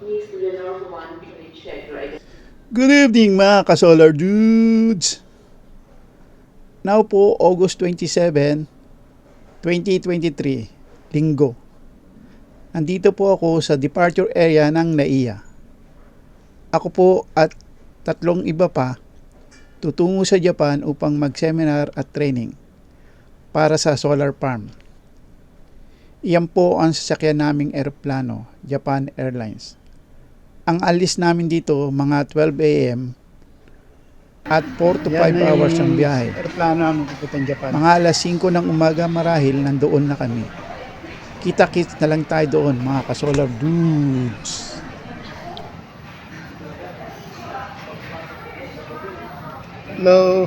Good evening mga ka-solar dudes! Now po, August 27, 2023, Linggo. Andito po ako sa departure area ng NAIA. Ako po at tatlong iba pa tutungo sa Japan upang mag-seminar at training para sa solar farm. Iyan po ang sasakyan naming eroplano, Japan Airlines. Ang alis namin dito mga 12 a.m. at 4 to 5 hours ang biyahe. Eroplano namin pupunta Japan. Mga alas 5 ng umaga marahil nandoon na kami. Kita-kits na lang tayo doon mga ka-solar dudes. Hello.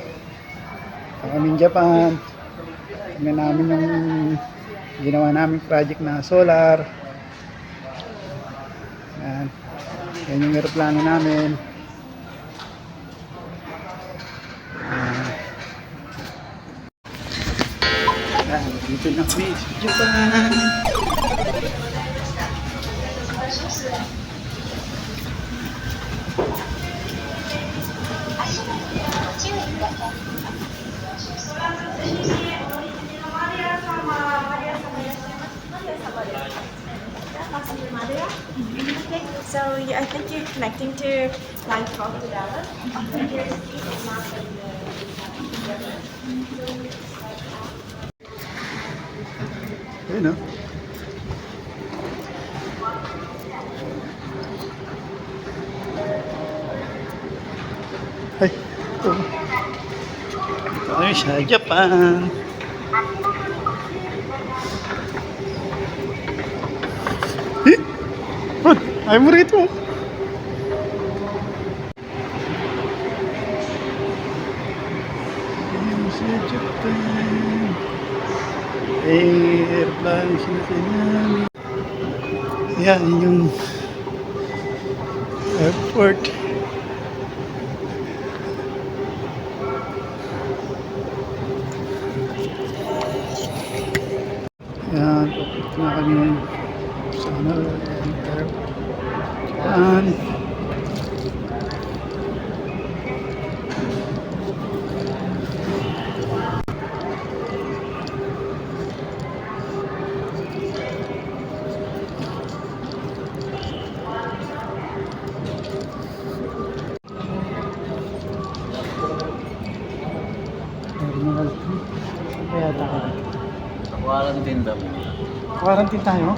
Kaming Japan. Tingnan namin yung ginawa namin project na solar. Yan. Yan yung aeroplano namin. Dito na kami sa Japan. So I think you're connecting to line 12 to Dallas. Ayun o. Ay, ito. Ito kami sa Japan. Eh? Rod, ayaw mo rito. Ayaw sa Japan. Airplane sinasayang. Yan yung airport. Yan, papunta na kami sa airport. Yan. Terminal 3. Kaya tayo. Quarantine daw. Quarantine tayo?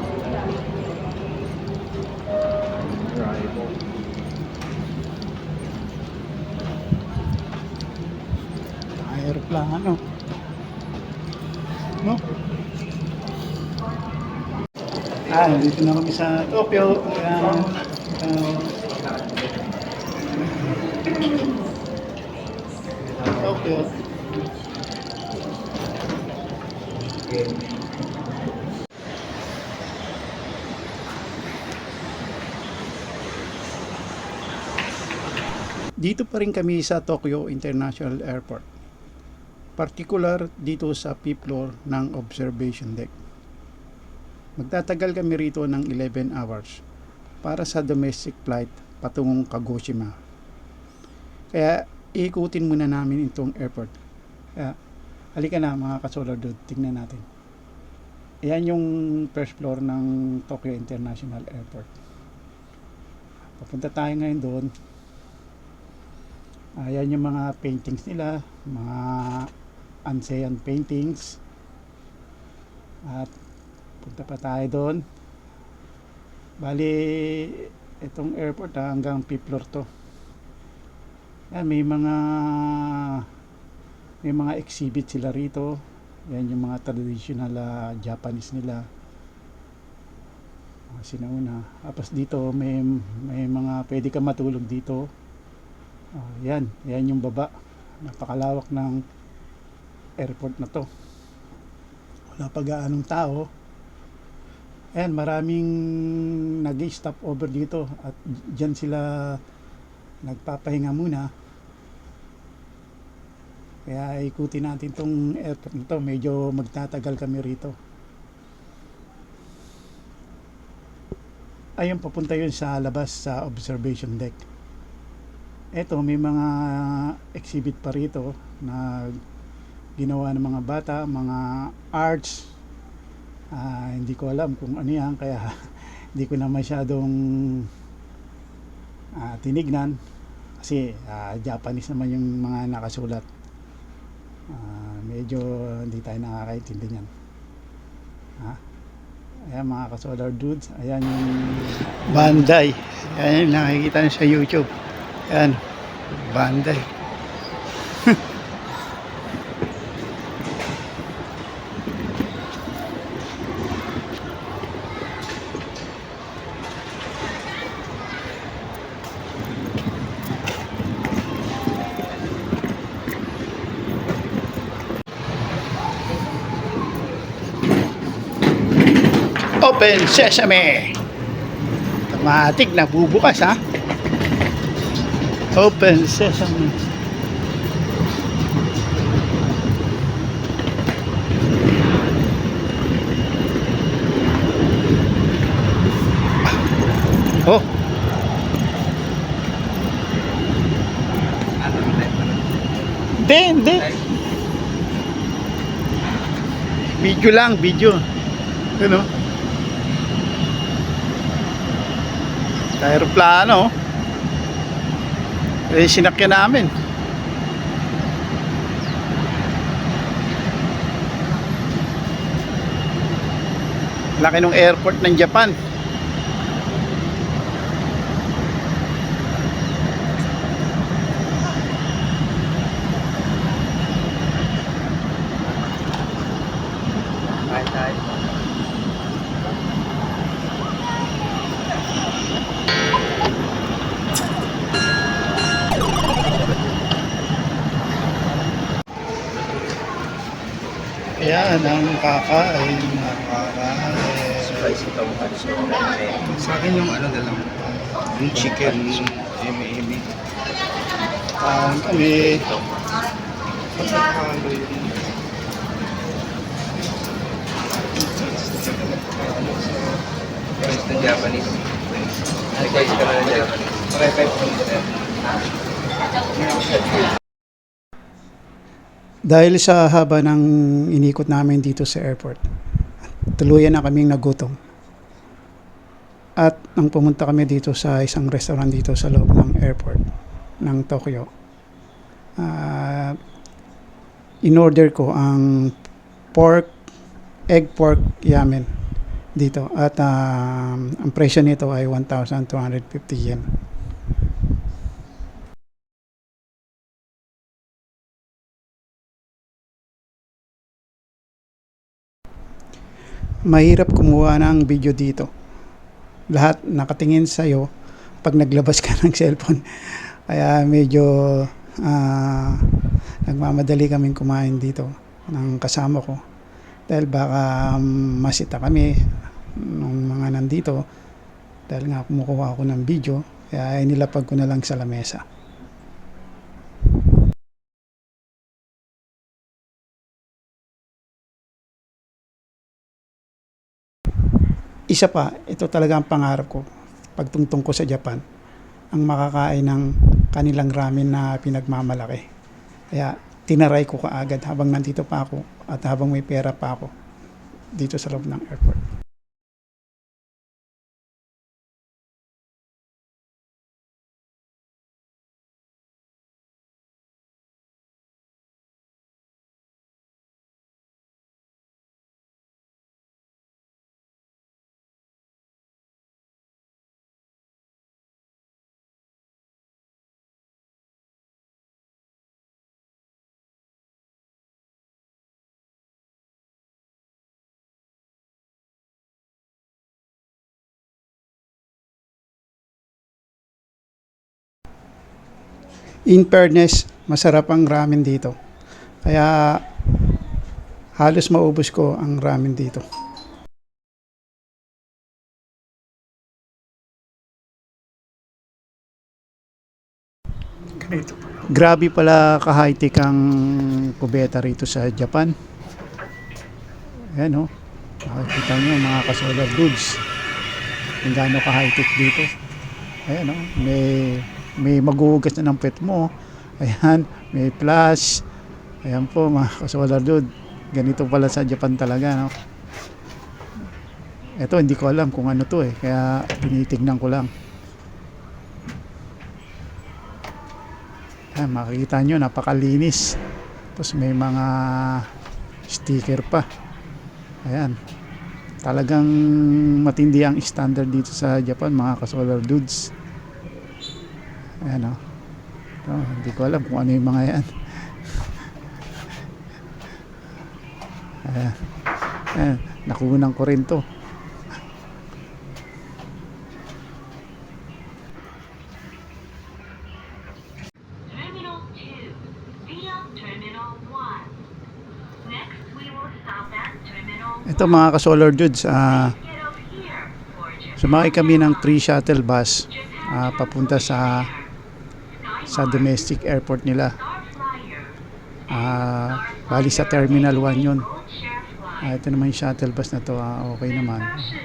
Aeroplano. No? Dito na kami sa Tokyo. Tokyo. Dito pa rin kami sa Tokyo International Airport. Particular dito sa fifth floor ng observation deck. Magtatagal kami rito ng 11 hours para sa domestic flight patungong Kagoshima. Kaya iikutin muna namin itong airport. Kaya halika na mga ka-solar dude, tingnan natin. Ayan yung first floor ng Tokyo International Airport. Papunta tayo ngayon doon. Ayan yung mga paintings nila, mga ASEAN paintings. At punta pa tayo doon. Bali, itong airport hanggang 5th floor to. Yan, may mga exhibit sila rito. Yan yung mga traditional Japanese nila. Mga sinauna. Tapos dito may mga pwede ka matulog dito. Yan yung baba. Napakalawak ng airport na to. Wala pa gaanong tao. Ayan, maraming nag-stop over dito at dyan sila nagpapahinga muna. Kaya ikutin natin tong airport na to. Medyo magtatagal kami rito. ayun, papunta yun sa labas sa observation deck. Eto, may mga exhibit pa rito na ginawa ng mga bata, mga arts. Hindi ko alam kung ano yan, kaya hindi ko na masyadong tinignan kasi Japanese naman yung mga nakasulat. Medyo hindi tayo nakakaintindi niyan. Ayan mga ka-solar dudes, ayan yung Bandai. Ayan, nakikita nyo sa YouTube. Ayan, Bandai. Open Sesame. Automatic na bubukas ha. Open Sesame. Oh. Hindi. Video lang, video. Ano? Aeroplano. Sinakyan namin. Laki ng airport ng Japan. Ayan, ang kakain. Spicy tonkatsu. Sa akin yung ano na lang, yung chicken, eme-eme. Kami. Pagkakalo yung Rice ng Japanese. Nag-rice ka na ng Japanese. Pare-type from the Dahil sa haba ng inikot namin dito sa airport, tuluyan na kaming nagutom. At nang pumunta kami dito sa isang restaurant dito sa loob ng airport ng Tokyo, in-order ko ang egg pork ramen dito. At ang presyo nito ay 1,250 yen. Mahirap kumuha ng video dito. Lahat nakatingin sa'yo pag naglabas ka ng cellphone. Kaya medyo nagmamadali kaming kumain dito ng kasama ko. Dahil baka masita kami ng mga nandito. Dahil nga kumukuha ako ng video. Kaya nilapag ko na lang sa lamesa. Isa pa, ito talaga ang pangarap ko pagtungtong ko sa Japan, ang makakain ng kanilang ramen na pinagmamalaki. Kaya tinaray ko kaagad habang nandito pa ako at habang may pera pa ako dito sa loob ng airport. In fairness, masarap ang ramen dito. Kaya halos maubos ko ang ramen dito. Grabe pala ka-high-tech ang kubeta rito sa Japan. Ayan o. Makikita nyo mga ka-solar dudes. kung gaano ka high-tech dito. Ayan, oh, may maghuhugas na ng pet mo. Ayan, may flash. Ayan po mga ka-solar dude. Ganito pala sa Japan talaga, no? Ito, hindi ko alam kung ano to eh. Kaya tinitignan ko lang. Ayan, makikita nyo, napakalinis. Tapos may mga sticker pa. Ayan. Talagang matindi ang standard dito sa Japan, mga ka-solar dudes. Ayan, oh. Hindi ko alam kung ano yung mga yan. Ayan. Ayan. Nakunan ko rin to. Terminal 2 via Terminal 1. Next, we will stop at Terminal 1. Ito mga ka-solar dudes, Get off here for Japan. sumakay kami ng 3 shuttle bus papunta sa domestic airport nila. Star Flyer. Bali sa Terminal 1 yun. Code share flight. Ito naman yung shuttle bus na to, okay naman. 是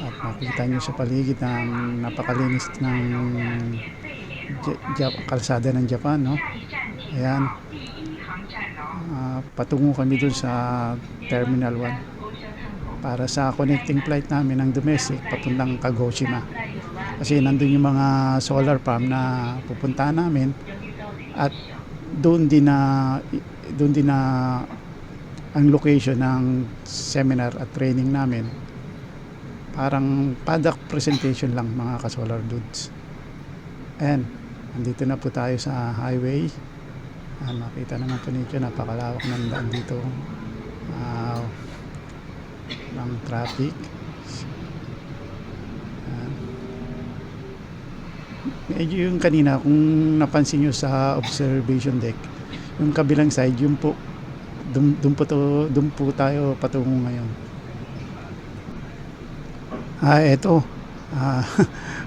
At makita nyo sa paligid ng napakalinis ng kalsada ng Japan, no? Ayan. Patungo kami dun sa Terminal 1 para sa connecting flight namin ng domestic papuntang Kagoshima. Kasi nandun yung mga solar farm na pupuntahan namin at doon din na ang location ng seminar at training namin. Parang product presentation lang mga ka-solar dudes. And nandito na po tayo sa highway. Makita naman po ninyo, napakalawak ng daan dito ng traffic. Medyo yung kanina, kung napansin nyo sa observation deck, yung kabilang side, yung po doon po tayo patungo ngayon. Eto.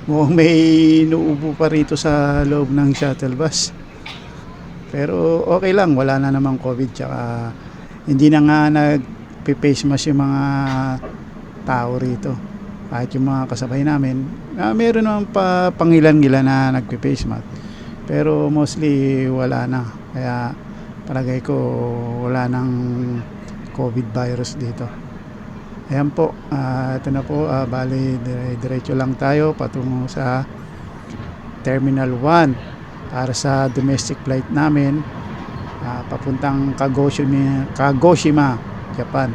Mukhang may nuubo pa rito sa loob ng shuttle bus. Pero okay lang, wala na namang COVID, tsaka hindi na nga nag-face mask yung mga tao rito. Kahit yung mga kasabay namin, meron naman pa pangilan-ngilan na nag-face mask. Pero mostly wala na. Kaya palagay ko wala nang COVID virus dito. Ayan po, ito na po, bali diretso lang tayo patungo sa Terminal 1 para sa domestic flight namin papuntang Kagoshima, Japan.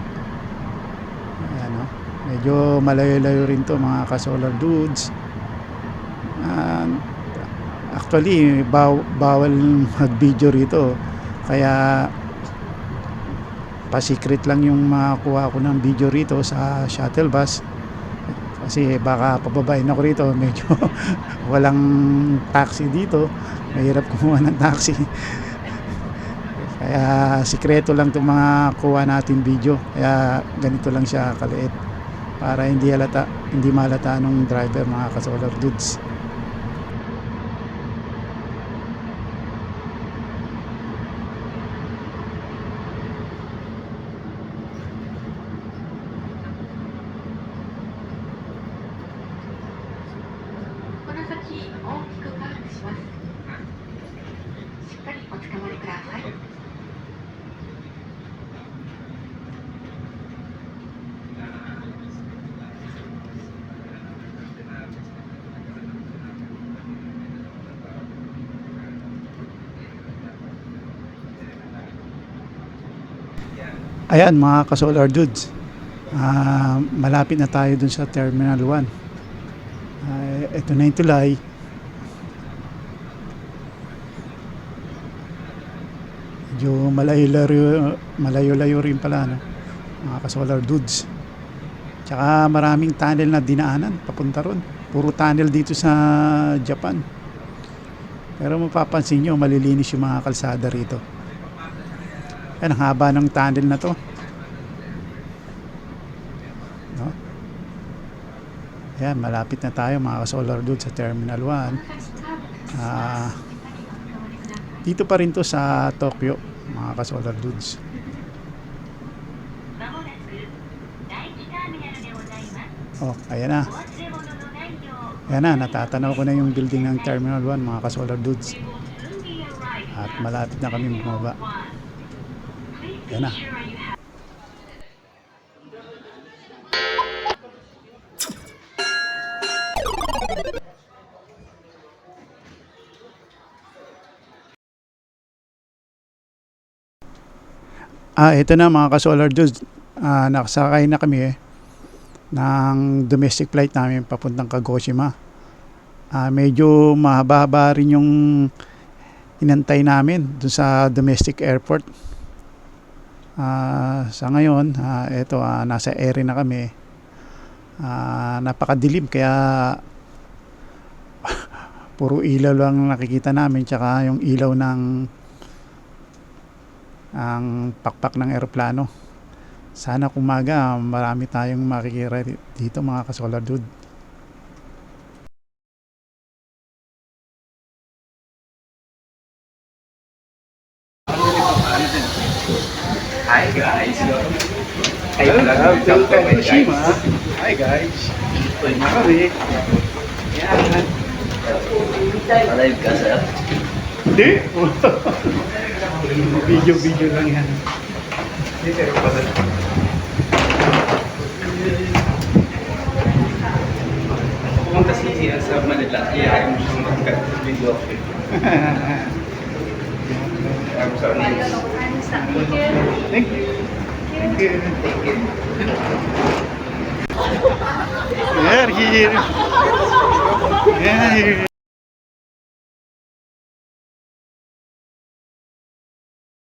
Ayan, no? Medyo malayo-layo rin to mga ka-solar dudes. Actually, bawal mag-video rito. Kaya pa-secret lang yung makuha ko ng video rito sa shuttle bus. Kasi baka pababain ako rito. Medyo walang taxi dito. Mahirap kumuha ng taxi. Kaya sikreto lang itong mga kuha natin video. Kaya ganito lang siya kaliit. Para hindi malata ng driver, mga ka-solar dudes. Ayan mga ka-solar dudes, malapit na tayo dun sa Terminal 1. Ito na yung tulay. Medyo malayo-layo rin pala, no? Mga ka-solar dudes. Tsaka maraming tunnel na dinaanan papunta ron. Puro tunnel dito sa Japan. Pero mapapansin nyo, malilinis yung mga kalsada rito. Ang haba ng tunnel na to, no? Ayan, malapit na tayo mga ka-solar dudes sa Terminal 1. Dito pa rin to sa Tokyo, mga ka-solar dudes. Oh, ayan na. Ayan na, natatanaw ko na yung building ng Terminal 1 mga ka-solar dudes. At malapit na kami bumaba. Ayan na. Ito na mga ka-solar dudes. Nakasakay na kami ng domestic flight namin papuntang Kagoshima. Medyo mahaba-haba rin yung inantay namin dun sa domestic airport. Sa ngayon, nasa area na kami. Napakadilim kaya puro ilaw lang nakikita namin tsaka yung ilaw ng ang pakpak ng eroplano. Sana kumaga marami tayong makikita dito mga ka-solar dude. Hi guys! Welcome to Kagoshima. Hi guys. Makabi. Yan. Alive ka, sir? Hindi. Video lang yan. Hindi, pero pala. Pumunta si Ian sa Manila. Iyahay mo siyang mag-video. I'm sorry. Thank you. Thank you. Thank you. Here.